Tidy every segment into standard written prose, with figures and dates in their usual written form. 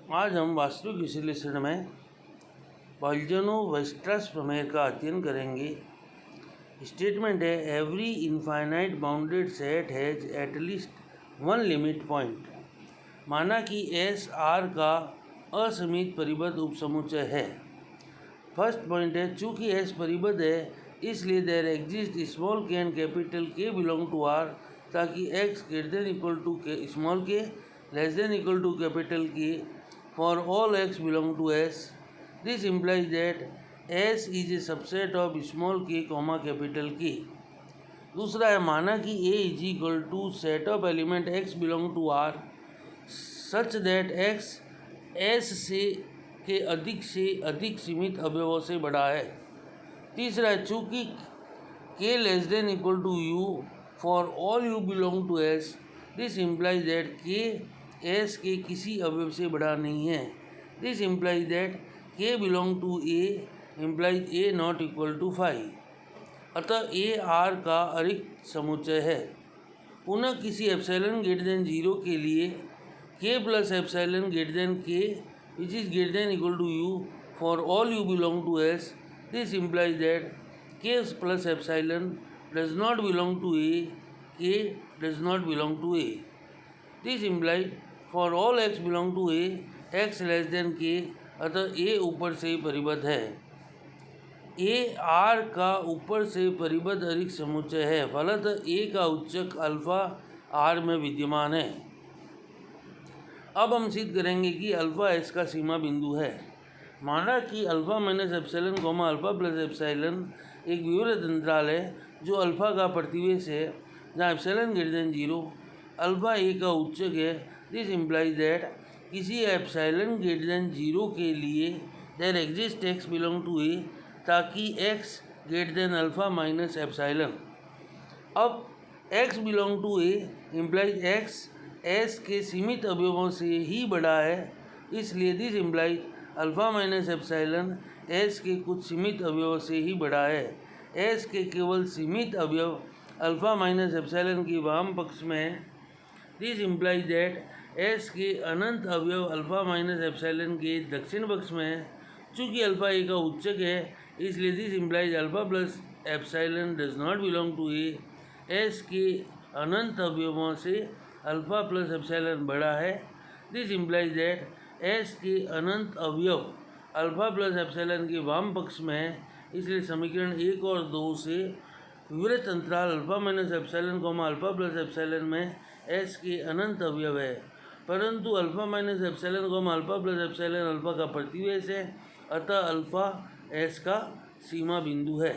आज हम वास्तविक विश्लेषण में पॉइज़नो-वेस्टरस प्रमेय का अध्ययन करेंगे। स्टेटमेंट है, every infinite bounded set has at least one limit point. माना कि एस आर का असीमित परिबद्ध उपसमुच्चय है। फर्स्ट पॉइंट है, चूँकि एस परिबद्ध है इसलिए there exist small k and capital के बिलोंग टू आर, ताकि x greater than equal to small k less than equal to capital k for all x belong to S. This implies that S is a subset of small k, capital K. दूसरा है, माना कि A is equal to set of element x belong to R such that x S से अधिक सीमित अवयवों से बड़ा है। तीसरा है, चूँकि k less than equal to u for all u belong to S, this implies that k S के किसी अवयव से बड़ा नहीं है। This implies that K belong to A implies A not equal to 5। अतः ए आर का अरिक्त समुच्चय है। पुनः किसी एप्सिलॉन ग्रेटर देन 0 के लिए के plus epsilon greater than k which is greater than equal to u for all u belong to S, this implies that k plus epsilon does not belong to A, k does not belong to A. This implies for all x belong to A, x less than k, अतः ए ऊपर से परिबद्ध है। A R का ऊपर से परिबद्ध अरिक्त समुच्चय है, फलतः ए का उच्चक अल्फा आर में विद्यमान है। अब हम सिद्ध करेंगे कि अल्फा एस का सीमा बिंदु है। माना कि alpha minus epsilon comma alpha plus epsilon एक विवृत अंतराल है जो अल्फा का प्रतिवेश है, जहाँ epsilon greater than 0, alpha A का उच्चक है। दिस इम्प्लाइज दैट किसी एप्सिलॉन ग्रेटर देन 0 के लिए there exist x belong to A, ताकि x greater than alpha minus epsilon. अब x belong to A implies x S के सीमित अवयवों से ही बड़ा है, इसलिए this implies alpha minus epsilon S के कुछ सीमित अवयवों से ही बड़ा है। एस के केवल सीमित अवयव अल्फा माइनस एप्सिलॉन के वाम पक्ष में है। दिस इम्प्लाइज दैट एस के अनंत अवयव अल्फा माइनस एप्सिलॉन के दक्षिण पक्ष में है। चूँकि अल्फा ए का उच्चक है इसलिए this implies alpha plus epsilon does not belong to A. S के अनंत अवयवों से अल्फा प्लस एप्सिलॉन बड़ा है। दिस इम्प्लाइज दैट एस के अनंत अवयव अल्फा प्लस एप्सिलॉन के वाम पक्ष में है, इसलिए समीकरण 1 और 2 से विवृत अंतराल alpha minus epsilon comma alpha plus epsilon में एस के अनंत अवयव है, परंतु alpha minus epsilon comma alpha plus epsilon alpha का प्रतिवेश है, अतः अल्फा एस का सीमा बिंदु है।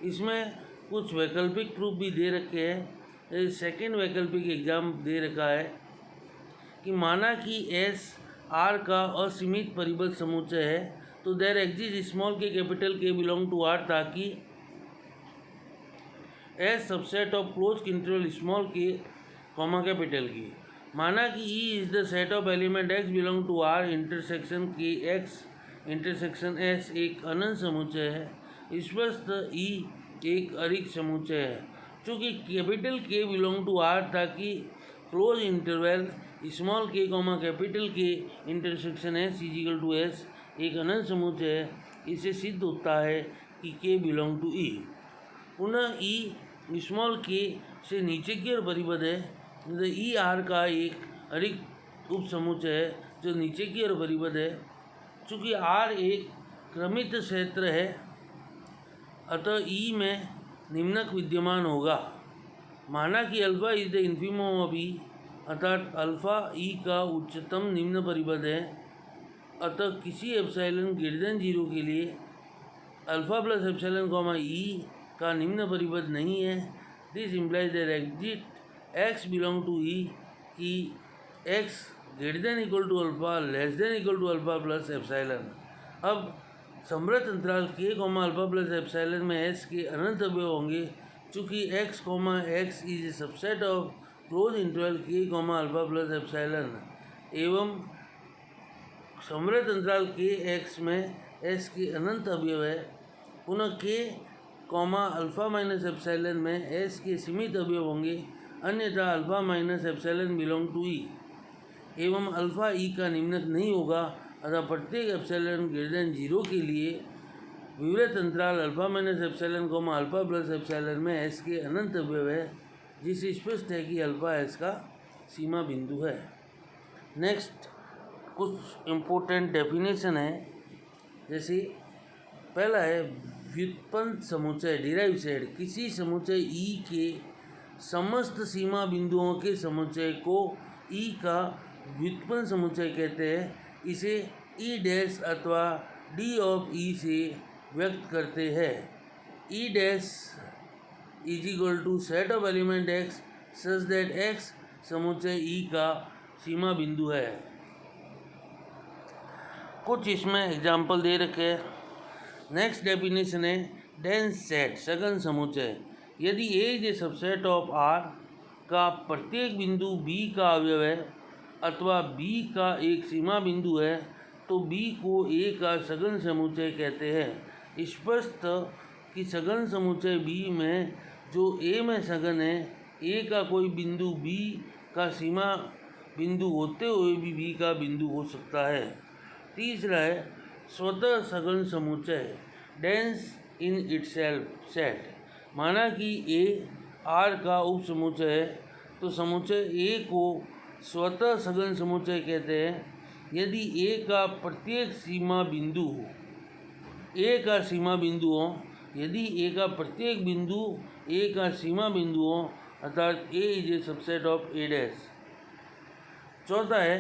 इसमें कुछ वैकल्पिक प्रूफ भी दे रखे हैं। सेकेंड वैकल्पिक एग्जाम दे रखा है कि माना कि एस आर का असीमित परिबद्ध समुच्चय है, तो there exist small K capital के बिलोंग टू आर, ताकि S subset of close interval small K comma capital K. माना कि E is the set of element X belong to R intersection K X intersection S एक अनंत समुच्चय है। स्पष्ट ई एक अरिक्त समुच्चय है। चूँकि कैपिटल के बिलोंग टू आर, ताकि close interval small K comma capital K intersection S is equal to S एक अनंत समुच्चय है, इससे सिद्ध होता है कि के बिलोंग टू ई। पुनः ई स्मॉल के से नीचे की ओर परिबद्ध है। ई आर का एक अरिक्त उपसमुच्चय है जो नीचे की ओर परिबद्ध है। चूँकि आर एक क्रमित क्षेत्र है, अतः ई में निम्नक विद्यमान होगा। माना कि alpha is the infimum of E, अर्थात अल्फा ई का उच्चतम निम्न परिबद्ध है, अतः किसी एप्सिलॉन ग्रेटर देन 0 के लिए alpha plus epsilon comma E का निम्न परिबद्ध नहीं है। This implies that exist x belong to E, कि x greater than equal to alpha less than equal to alpha plus epsilon. अब समृद्ध अंतराल k comma alpha plus epsilon में एस के अनंत अवयव होंगे। चूँकि x comma x is a subset of close interval k comma alpha plus epsilon, एवं समृद्ध अंतराल के एक्स में एस के अनंत अवयव है। पुनः k comma alpha minus epsilon में एस के सीमित अवयव होंगे, अन्यथा alpha minus epsilon belong to E. एवं अल्फा ई का निम्नक नहीं होगा, अतः प्रत्येक एप्सिलॉन ग्रेटर देन 0 के लिए विवृत अंतराल alpha minus epsilon comma alpha plus epsilon में एस के अनंत अवयव है, जिससे स्पष्ट है कि अल्फा एस का सीमा बिंदु है। नेक्स्ट कुछ इम्पोर्टेंट डेफिनेशन है, जैसे पहला है व्युत्पन्न समुच्चय डिराइव सेट। किसी समुच्चय ई के समस्त सीमा बिंदुओं के समुच्चय को ई का व्युत्पन्न समुच्चय कहते हैं। इसे ई डैश अथवा डी ऑफ ई से व्यक्त करते हैं। E dash is equal to set of element x such that x समुच्चय ई का सीमा बिंदु है। कुछ इसमें एग्जाम्पल दे रखे हैं। नेक्स्ट डेफिनेशन है डेंस सेट सघन समुच्चय। यदि A is a subset of R का प्रत्येक बिंदु बी का अवयव है अथवा बी का एक सीमा बिंदु है, तो बी को ए का सघन समुच्चय कहते हैं। स्पष्ट कि सघन समुच्चय बी में जो ए में सघन है, ए का कोई बिंदु बी का सीमा बिंदु होते हुए भी बी का बिंदु हो सकता है। तीसरा है स्वतः सघन समुच्चय डेंस इन इटसेल्फ सेट। माना कि ए आर का उप समुच्चय है, तो समुच्चय ए को स्वतः सघन समुच्चय कहते हैं यदि ए का प्रत्येक सीमा बिंदु ए का सीमा बिंदु हो, यदि ए का प्रत्येक बिंदु ए का सीमा बिंदु हो, अर्थात A is a subset of A dash. चौथा है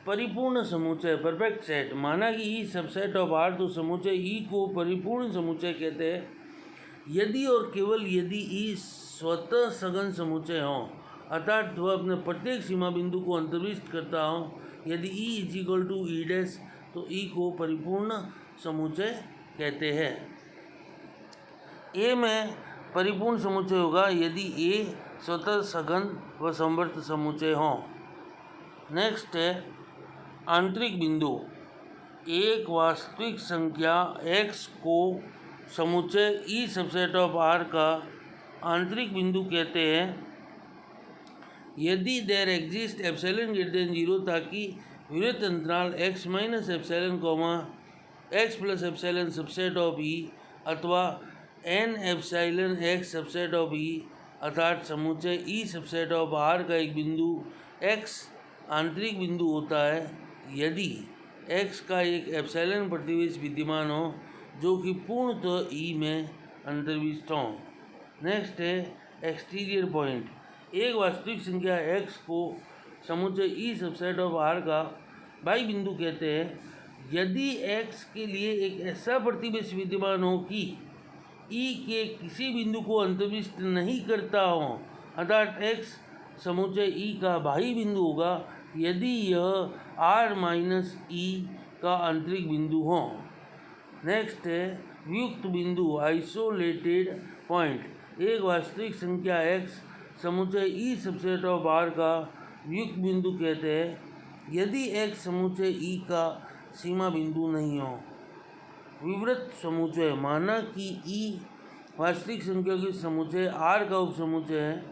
परिपूर्ण समुच्चय परफेक्ट सेट। माना कि ई सबसेट ऑफ आर, तो समुच्चय ई को परिपूर्ण समुच्चय कहते हैं यदि और केवल यदि ई स्वतः सघन समुच्चय हो, अर्थात वह अपने प्रत्येक सीमा बिंदु को अंतर्विष्ट करता हो। यदि E is equal to E dash, तो ई को परिपूर्ण समुच्चय कहते हैं। ए में परिपूर्ण समुच्चय होगा यदि ए स्वतः सघन व समवर्त समुच्चय हो। नेक्स्ट है आंतरिक बिंदु। एक वास्तविक संख्या x को समुच्चय ई सबसेट ऑफ आर का आंतरिक बिंदु कहते हैं यदि there exist epsilon greater than 0, ताकि विवृत अंतराल x minus epsilon comma x plus epsilon subset of E अथवा n epsilon x subset of E, अर्थात समुच्चय ई सबसेट ऑफ आर का एक बिंदु x आंतरिक बिंदु होता है यदि x का एक एप्सिलॉन प्रतिवेश विद्यमान हो जो कि पूर्णतः ई में अंतर्विष्ट हो। नेक्स्ट है एक्सटीरियर पॉइंट। एक वास्तविक संख्या x को समुच्चय ई सबसेट ऑफ आर का बाह्य बिंदु कहते हैं यदि x के लिए एक ऐसा प्रतिवेश विद्यमान हो कि ई के किसी बिंदु को अंतर्विष्ट नहीं करता हो, अर्थात x समुच्चय ई का बाह्य बिंदु होगा यदि यह r माइनस ई का आंतरिक बिंदु हो। नेक्स्ट है वियुक्त बिंदु आइसोलेटेड पॉइंट। एक वास्तविक संख्या x समुच्चय ई सबसेट ऑफ आर का वियुक्त बिंदु कहते हैं यदि x समुच्चय ई का सीमा बिंदु नहीं हो। विवृत समुच्चय। माना कि ई वास्तविक संख्या के समुच्चय r का उप समुच्चय है।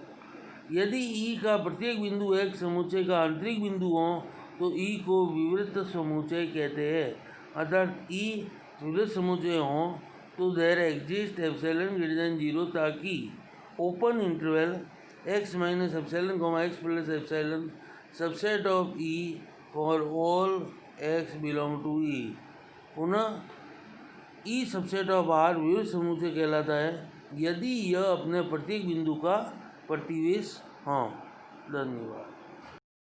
यदि ई का प्रत्येक बिंदु x समुच्चय का आंतरिक बिंदु हो, तो ई को विवृत समुच्चय कहते हैं। अर्थात ई विवृत समुच्चय हो तो there exist epsilon greater than 0, ताकि open interval x minus epsilon comma x plus epsilon subset of E for all x belong to E. पुनः ई सबसेट ऑफ आर विवृत समुच्चय कहलाता है यदि यह अपने प्रत्येक बिंदु का प्रतिवेश हो। धन्यवाद।